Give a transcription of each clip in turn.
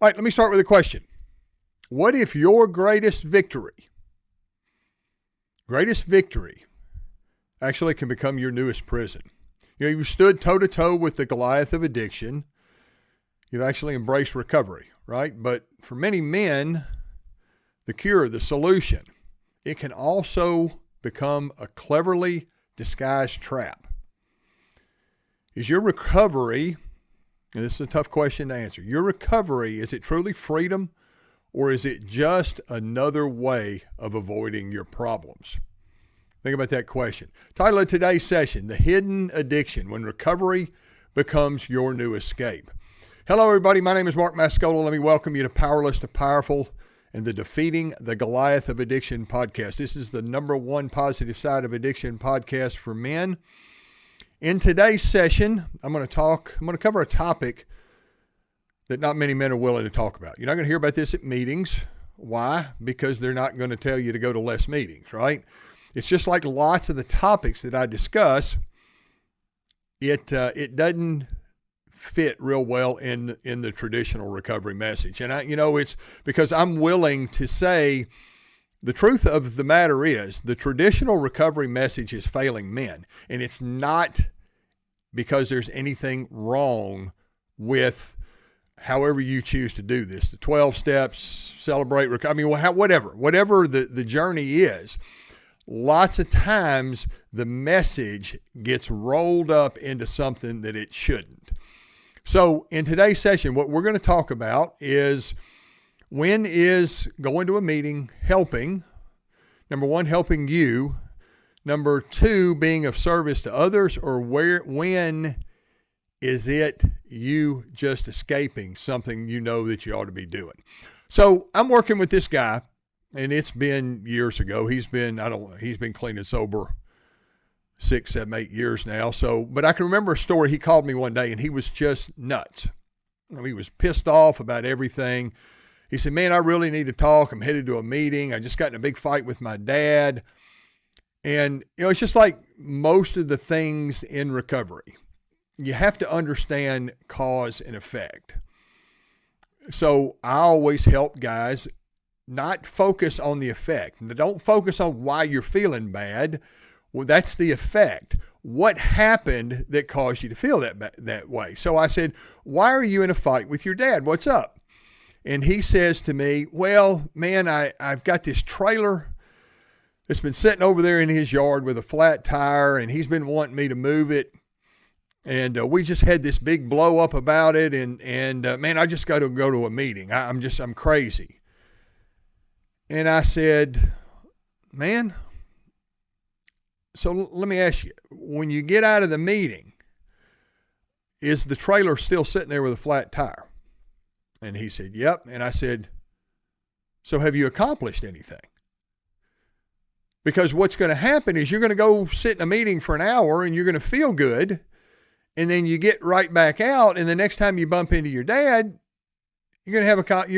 All right, let me start with a question. What if your greatest victory actually can become your newest prison? You know, you've stood toe-to-toe with the Goliath of addiction. You've actually embraced recovery, right? But for many men, the cure, the solution, it can also become a cleverly disguised trap. Is your recovery, and this is a tough question to answer, your recovery, is it truly freedom, or is it just another way of avoiding your problems? Think about that question. Title of today's session, The Hidden Addiction, When Recovery Becomes Your New Escape. Hello, everybody. My name is Mark Mascola. Let me welcome you to Powerless to Powerful and the Defeating the Goliath of Addiction podcast. This is the number one positive side of addiction podcast for men. In today's session, I'm going to cover a topic that not many men are willing to talk about. You're not going to hear about this at meetings. Why? Because they're not going to tell you to go to less meetings, right? It's just like lots of the topics that I discuss, it doesn't fit real well in the traditional recovery message. And it's because I'm willing to say the truth of the matter is the traditional recovery message is failing men. And it's not because there's anything wrong with however you choose to do this. The 12 steps, celebrate recovery, whatever the journey is. Lots of times the message gets rolled up into something that it shouldn't. So in today's session, what we're going to talk about is when is going to a meeting helping? Number one, helping you. Number two, being of service to others, or when is it you just escaping something you know that you ought to be doing? So I'm working with this guy, and it's been years ago. He's been clean and sober 6, 7, 8 years now. But I can remember a story. He called me one day and he was just nuts. He was pissed off about everything. He said, man, I really need to talk. I'm headed to a meeting. I just got in a big fight with my dad. And, it's just like most of the things in recovery. You have to understand cause and effect. So I always help guys not focus on the effect. Don't focus on why you're feeling bad. Well, that's the effect. What happened that caused you to feel that way? So I said, why are you in a fight with your dad? What's up? And he says to me, well, man, I've got this trailer that's been sitting over there in his yard with a flat tire, and he's been wanting me to move it. And we just had this big blow up about it. And man, I just got to go to a meeting. I'm crazy. And I said, man, so let me ask you, when you get out of the meeting, is the trailer still sitting there with a flat tire? And he said, yep. And I said, so have you accomplished anything? Because what's going to happen is you're going to go sit in a meeting for an hour and you're going to feel good. And then you get right back out. And the next time you bump into your dad, you're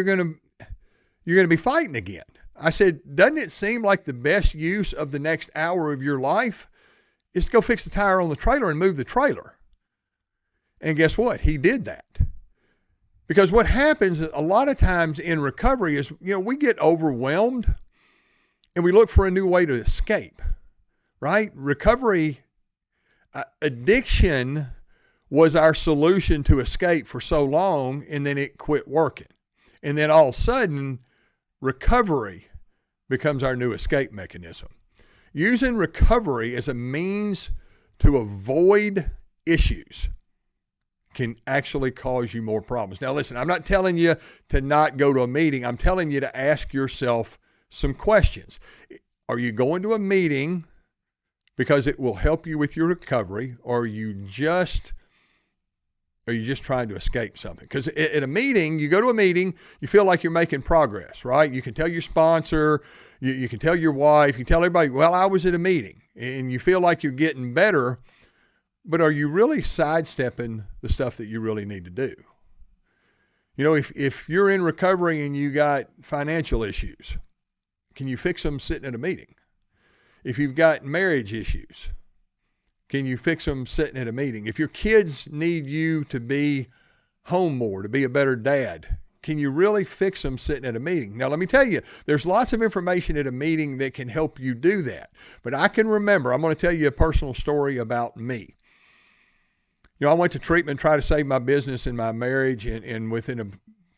going to be fighting again. I said, doesn't it seem like the best use of the next hour of your life is to go fix the tire on the trailer and move the trailer? And guess what? He did that. Because what happens a lot of times in recovery is, we get overwhelmed and we look for a new way to escape, right? Recovery, addiction was our solution to escape for so long, and then it quit working. And then all of a sudden, recovery becomes our new escape mechanism. Using recovery as a means to avoid issues can actually cause you more problems. Now, listen, I'm not telling you to not go to a meeting. I'm telling you to ask yourself some questions. Are you going to a meeting because it will help you with your recovery, or are you just trying to escape something? Because at a meeting, you go to a meeting, you feel like you're making progress, right? You can tell your sponsor, you can tell your wife, you can tell everybody, well, I was at a meeting, and you feel like you're getting better, but are you really sidestepping the stuff that you really need to do? If you're in recovery and you got financial issues, can you fix them sitting at a meeting? If you've got marriage issues, can you fix them sitting at a meeting? If your kids need you to be home more, to be a better dad, can you really fix them sitting at a meeting? Now, let me tell you, there's lots of information at a meeting that can help you do that. But I can remember, I'm going to tell you a personal story about me. You know, I went to treatment, tried to save my business and my marriage, and within a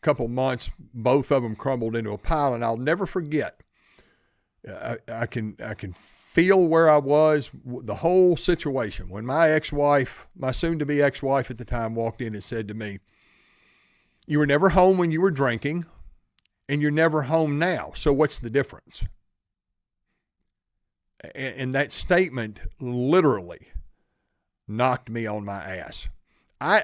couple months, both of them crumbled into a pile, and I'll never forget. I can feel where I was, the whole situation. When my ex-wife, my soon-to-be ex-wife at the time, walked in and said to me, "You were never home when you were drinking, and you're never home now. So what's the difference?" And that statement literally knocked me on my ass. I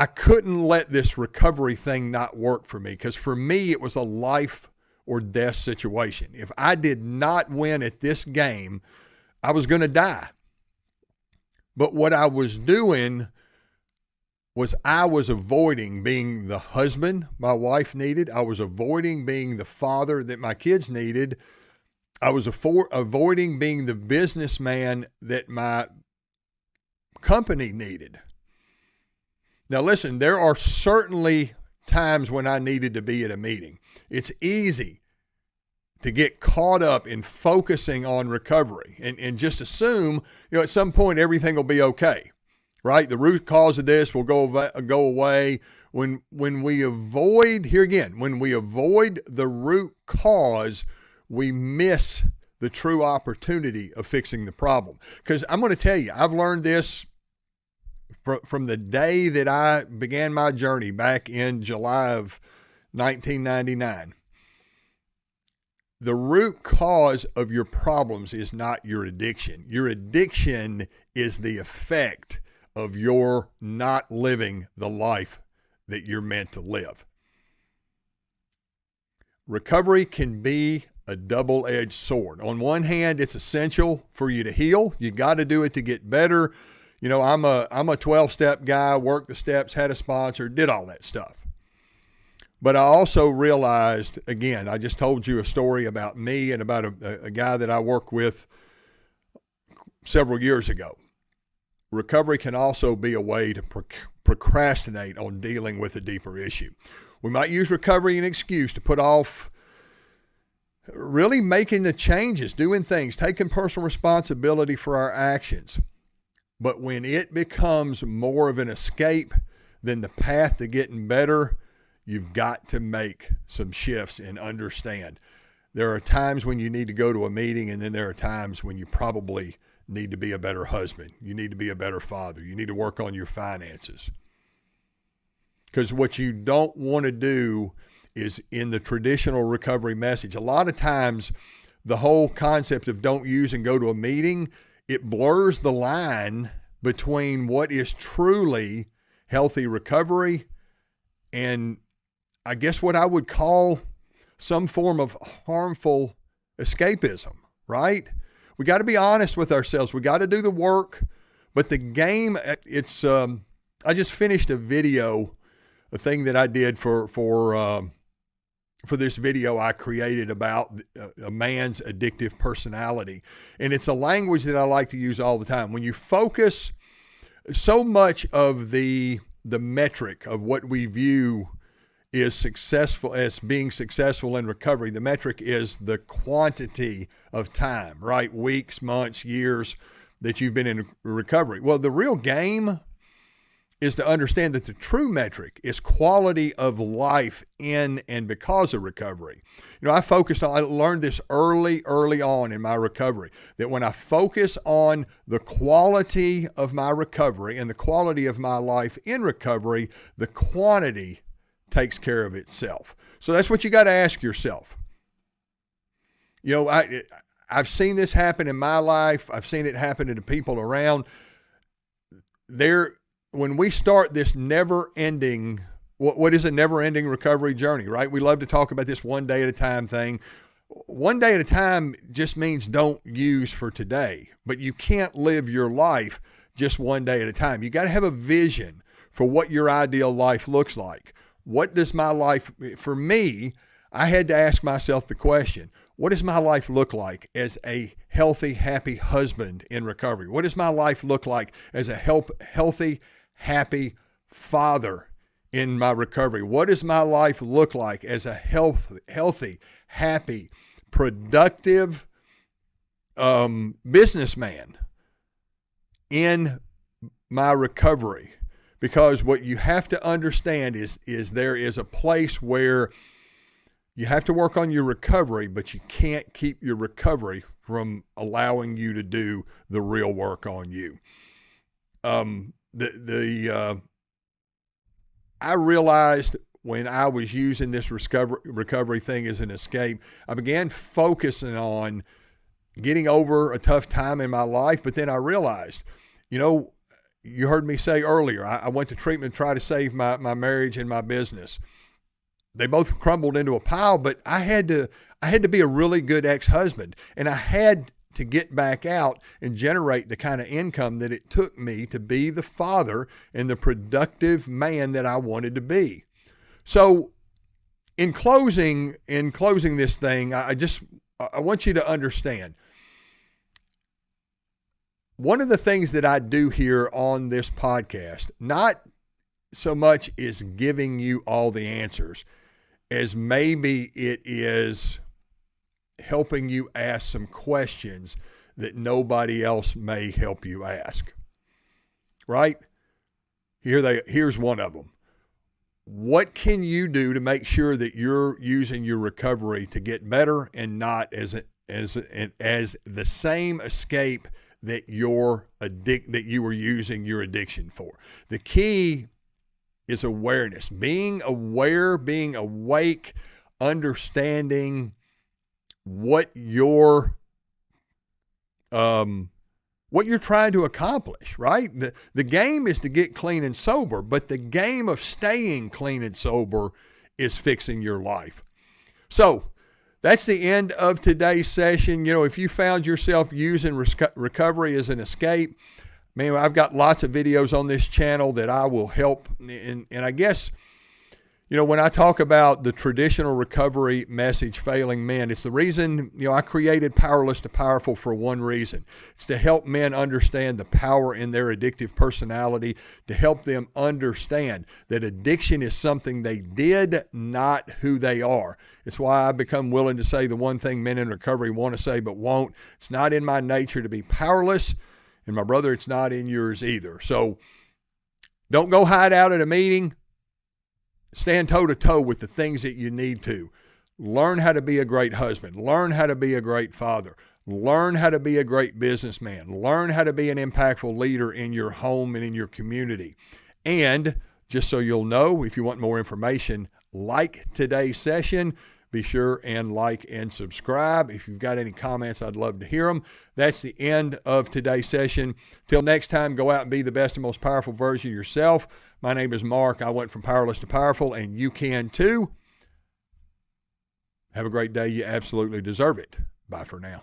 couldn't let this recovery thing not work for me, because for me, it was a life or death situation. If I did not win at this game, I was going to die. But what I was doing was I was avoiding being the husband my wife needed. I was avoiding being the father that my kids needed. I was avoiding being the businessman that my company needed. Now listen, there are certainly times when I needed to be at a meeting. It's easy to get caught up in focusing on recovery and just assume, at some point everything will be okay, right? The root cause of this will go away. When we avoid, here again, when we avoid the root cause, we miss the true opportunity of fixing the problem. Because I'm going to tell you, I've learned this from the day that I began my journey back in July of 1999. The root cause of your problems is not your addiction. Your addiction is the effect of your not living the life that you're meant to live. Recovery can be a double-edged sword. On one hand, it's essential for you to heal. You got to do it to get better. I'm a 12-step guy, worked the steps, had a sponsor, did all that stuff. But I also realized, again, I just told you a story about me and about a guy that I worked with several years ago. Recovery can also be a way to procrastinate on dealing with a deeper issue. We might use recovery as an excuse to put off really making the changes, doing things, taking personal responsibility for our actions. But when it becomes more of an escape than the path to getting better, you've got to make some shifts and understand. There are times when you need to go to a meeting, and then there are times when you probably need to be a better husband. You need to be a better father. You need to work on your finances. Because what you don't want to do is, in the traditional recovery message, a lot of times the whole concept of don't use and go to a meeting, it blurs the line between what is truly healthy recovery and I guess what I would call some form of harmful escapism, right? We got to be honest with ourselves. We got to do the work, but the game, I just finished a video, a thing that I did for this video I created about a man's addictive personality. And it's a language that I like to use all the time. When you focus, so much of the metric of what we view is successful as being successful in recovery. The metric is the quantity of time, right? Weeks, months, years that you've been in recovery. Well, the real game is to understand that the true metric is quality of life in and because of recovery. I learned this early on in my recovery, that when I focus on the quality of my recovery and the quality of my life in recovery, the quantity takes care of itself. So that's what you got to ask yourself. I've seen this happen in my life. I've seen it happen to the people around. When we start this never-ending, what is a never-ending recovery journey, right? We love to talk about this one day at a time thing. One day at a time just means don't use for today, but you can't live your life just one day at a time. You got to have a vision for what your ideal life looks like. What does my life, for me, I had to ask myself the question, what does my life look like as a healthy, happy husband in recovery? What does my life look like as a healthy, happy father in my recovery? What does my life look like as a healthy, happy, productive businessman in my recovery? Because what you have to understand is there is a place where you have to work on your recovery, but you can't keep your recovery from allowing you to do the real work on you. I realized when I was using this recovery thing as an escape, I began focusing on getting over a tough time in my life. But then I realized, you heard me say earlier, I went to treatment to try to save my marriage and my business. They both crumbled into a pile, but I had to be a really good ex-husband, and I had to get back out and generate the kind of income that it took me to be the father and the productive man that I wanted to be. So in closing this thing, I want you to understand, one of the things that I do here on this podcast, not so much is giving you all the answers as maybe it is helping you ask some questions that nobody else may help you ask. Right? Here's one of them. What can you do to make sure that you're using your recovery to get better and not as the same escape that you were using your addiction for? The key is awareness, being aware, being awake, understanding what you're trying to accomplish, right? The game is to get clean and sober, but the game of staying clean and sober is fixing your life. So that's the end of today's session. If you found yourself using recovery as an escape, man, I've got lots of videos on this channel that I will help. And I guess, when I talk about the traditional recovery message failing men, it's the reason, I created Powerless to Powerful for one reason. It's to help men understand the power in their addictive personality, to help them understand that addiction is something they did, not who they are. It's why I've become willing to say the one thing men in recovery want to say but won't. It's not in my nature to be powerless. And my brother, it's not in yours either. So don't go hide out at a meeting. Stand toe-to-toe with the things that you need to. Learn how to be a great husband. Learn how to be a great father. Learn how to be a great businessman. Learn how to be an impactful leader in your home and in your community. And just so you'll know, if you want more information like today's session, be sure and like and subscribe. If you've got any comments, I'd love to hear them. That's the end of today's session. Till next time, go out and be the best and most powerful version of yourself. My name is Mark. I went from powerless to powerful, and you can too. Have a great day. You absolutely deserve it. Bye for now.